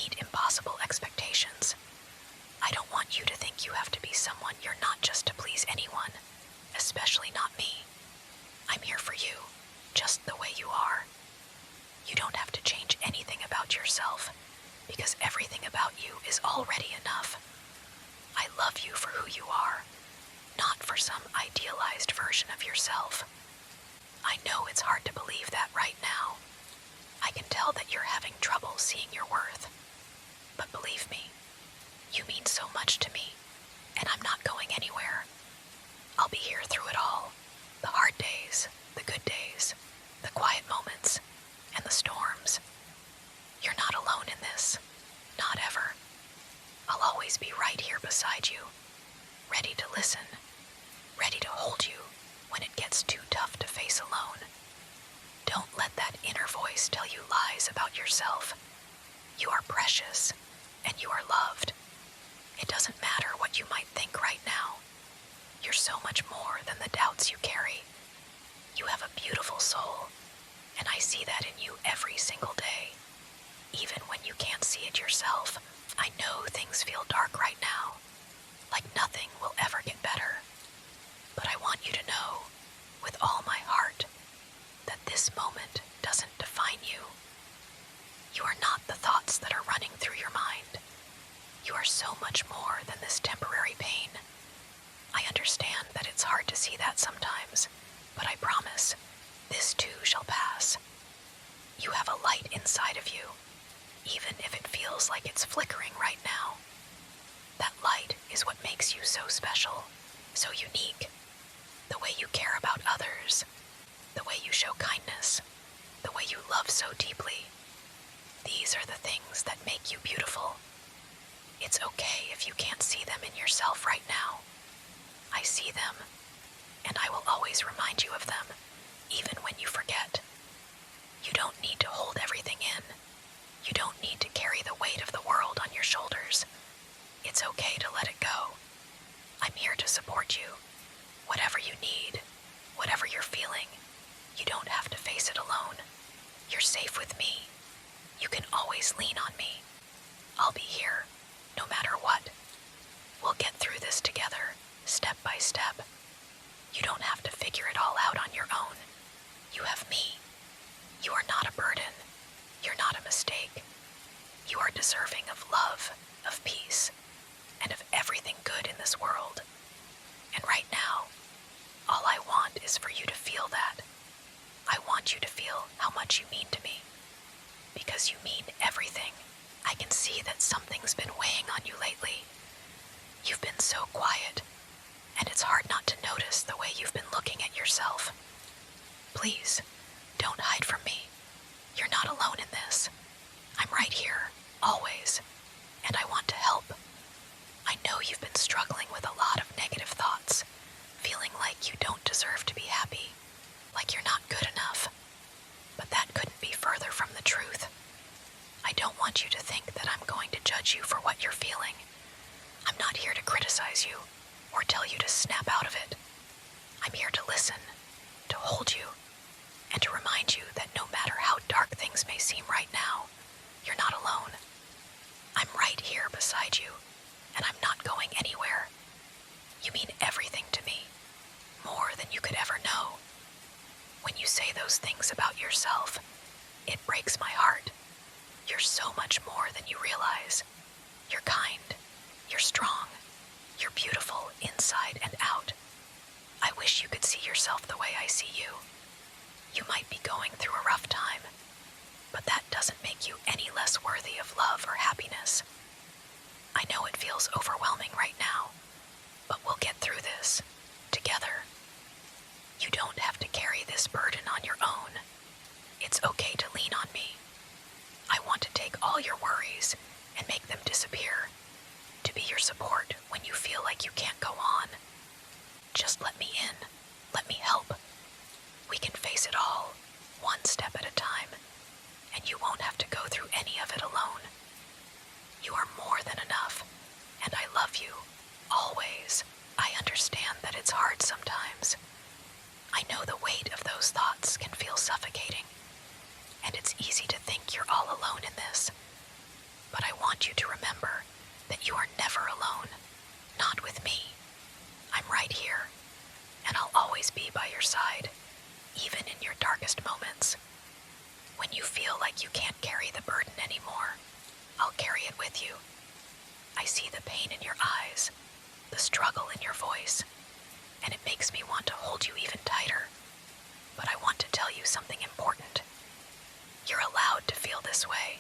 meet impossible expectations. I don't want you to think you have to be someone you're not just to please anyone, especially not me. I'm here for you, just the way you are. You don't have to change anything about yourself, because everything about you is already enough. I love you for who you are, not for some idealized version of yourself. I know it's hard to believe that right now. I can tell that you're having trouble seeing your worth. But believe me, you mean so much to me, and I'm not going anywhere. I'll be here through it all. The hard days, the good days, the quiet moments, and the storms. You're not alone in this. Not ever. I'll always be right here beside you, ready to listen, ready to hold you when it gets too tough to face alone. Don't let that inner voice tell you lies about yourself. You are precious, and you are loved. It doesn't matter what you might think right now. You're so much more than the doubts you carry. You have a beautiful soul, and I see that in you every single day. Even when you can't see it yourself, I know things feel dark right now, like nothing will ever get better. But I want you to know, with all my heart, that this moment doesn't define you. You are not the thoughts that are running through your mind. You are so much more than this temporary pain. I understand that it's hard to see that sometimes, but I promise, this too shall pass. You have a light inside of you, even if it feels like it's flickering right now. That light is what makes you so special, so unique. The way you care about others, the way you show kindness, the way you love so deeply. These are the things that make you beautiful. It's okay if you can't see them in yourself right now. I see them, and I will always remind you of them, even when you forget. You don't need to hold everything in. You don't need to carry the weight of the world on your shoulders. It's okay to let it go. I'm here to support you. Whatever you need, whatever you're feeling, you don't have to face it alone. You're safe with me. You can always lean on me. I'll be here, no matter what. We'll get through this together, step by step. You don't have to figure it all out on your own. You have me. You are not a burden. You're not a mistake. You are deserving of love, of peace, and of everything good in this world. And right now, all I want is for you to feel that. I want you to feel how much you mean to me. Because you mean everything. I can see that something's been weighing on you lately. You've been so quiet, and it's hard not to notice the way you've been looking at yourself. Please, don't hide from me. You're not alone in this. I'm right here, always, and I want to help. I know you've been struggling with a lot of negative thoughts, feeling like you don't deserve to be happy, like you're not good enough. But that couldn't be further from the truth. I don't want you to think that I'm going to judge you for what you're feeling. I'm not here to criticize you or tell you to snap out of it. I'm here to listen, to hold you, and to remind you that no matter how dark things may seem right now, you're not alone. I'm right here beside you, and I'm not going anywhere. You mean everything to me, more than you could ever know. When you say those things about yourself, it breaks my heart. You're so much more than you realize. You're kind, you're strong, you're beautiful inside and out. I wish you could see yourself the way I see you. You might be going through a rough time, but that doesn't make you any less worthy of love or happiness. I know it feels overwhelming right now, but we'll get through this, together. You don't have to carry this burden on your own. It's okay to lean on me. I want to take all your worries and make them disappear, to be your support when you feel like you can't go on. Just let me in. Let me help. We can face it all, one step at a time, and you won't have to go through any of it alone. You are more than enough, and I love you, always. I understand that it's hard sometimes. I know the weight of those thoughts can feel suffocating, and it's easy to think you're all alone in this. But I want you to remember that you are never alone. Not with me. I'm right here, and I'll always be by your side, even in your darkest moments. When you feel like you can't carry the burden anymore, I'll carry it with you. I see the pain in your eyes, the struggle in your voice, and it makes me want to hold you even tighter. But I want to tell you something important. You're allowed to feel this way.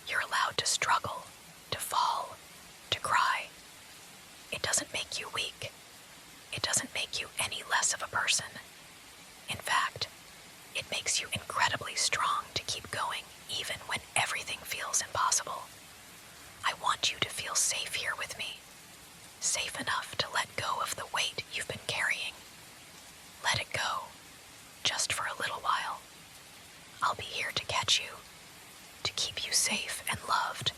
You're allowed to struggle, to fall, to cry. It doesn't make you weak. It doesn't make you any less of a person. In fact, it makes you incredibly strong to keep going even when everything feels impossible. I want you to feel safe here with me. Safe enough to let go of the weight you've been carrying. Let it go, just for a little while. I'll be here to catch you, to keep you safe and loved,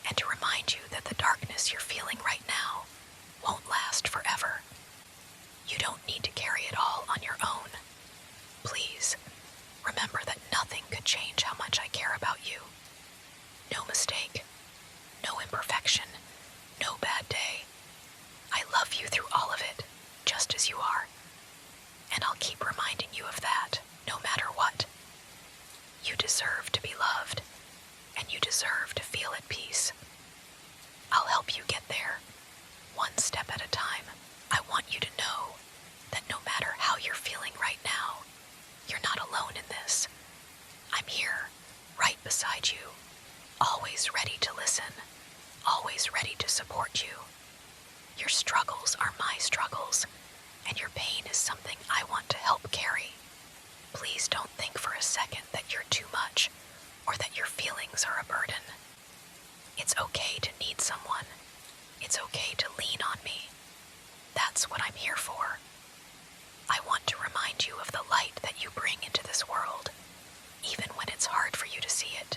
and to remind you that the darkness you're feeling right now won't last forever. You don't need to carry it all on your own. Please, remember that nothing could change how much I care about you. No mistake, no imperfection, no bad day. I love you through all of it, just as you are. And I'll keep reminding you of that, no matter what. You deserve to be loved, and you deserve to feel at peace. I'll help you get there, one step at a time. I want you to know that no matter how you're feeling right now, you're not alone in this. I'm here, right beside you, always ready to listen, always ready to support you. Your struggles are my struggles, and your pain is something I want to help carry. Please don't think for a second that you're too much, or that your feelings are a burden. It's okay to need someone. It's okay to lean on me. That's what I'm here for. I want to remind you of the light that you bring into this world, even when it's hard for you to see it.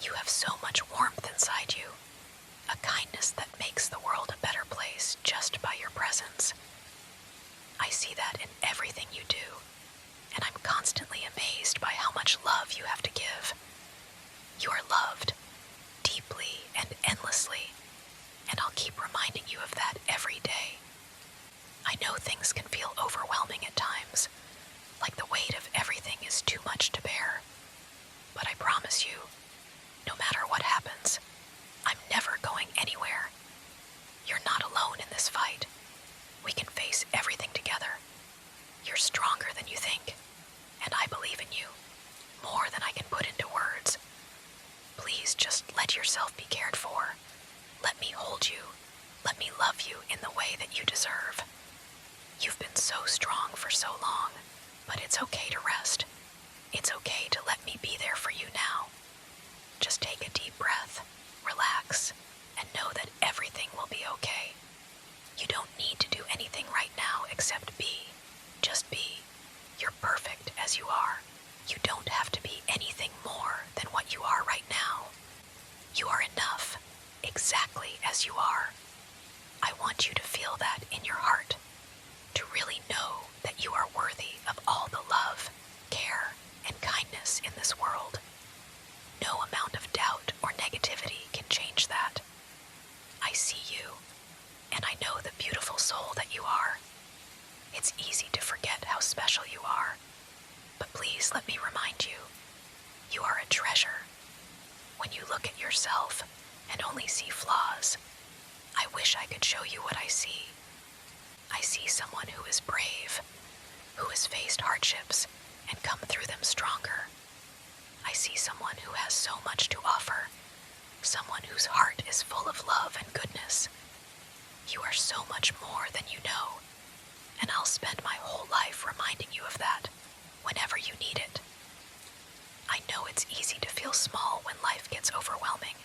You have so much warmth inside you, a kindness that makes the world a better place just by your presence. I see that in everything you do, and I'm constantly amazed by how much love you have to give. You are loved, deeply and endlessly, and I'll keep reminding you of that every day. I know things can feel overwhelming at times, like the weight of everything is too much to bear. But I promise you, no matter what happens, I'm never going anywhere. You're not alone in this fight. We can face everything together. You're stronger than you think, and I believe in you, more than I can put into words. Please just let yourself be cared for. Let me hold you. Let me love you in the way that you deserve. You've been so strong for so long, but it's okay to rest. It's okay to let me be there for you now. Just take a deep breath, relax, and know that everything will be okay. You don't need to do anything right now except be. Just be. You're perfect as you are. You don't have to be anything more than what you are right now. You are enough, exactly as you are. I want you to feel that in your heart, to really know that you are worthy of all the love, care, and kindness in this world. No amount of doubt or negativity can change that. I see you, and I know the beautiful soul that you are. It's easy to forget how special you are, but please let me remind you, you are a treasure. When you look at yourself and only see flaws, I wish I could show you what I see. I see someone who is brave, who has faced hardships and come through them stronger. I see someone who has so much to offer, someone whose heart is full of love and goodness. You are so much more than you know, and I'll spend my whole life reminding you of that whenever you need it. I know it's easy to feel small when life gets overwhelming,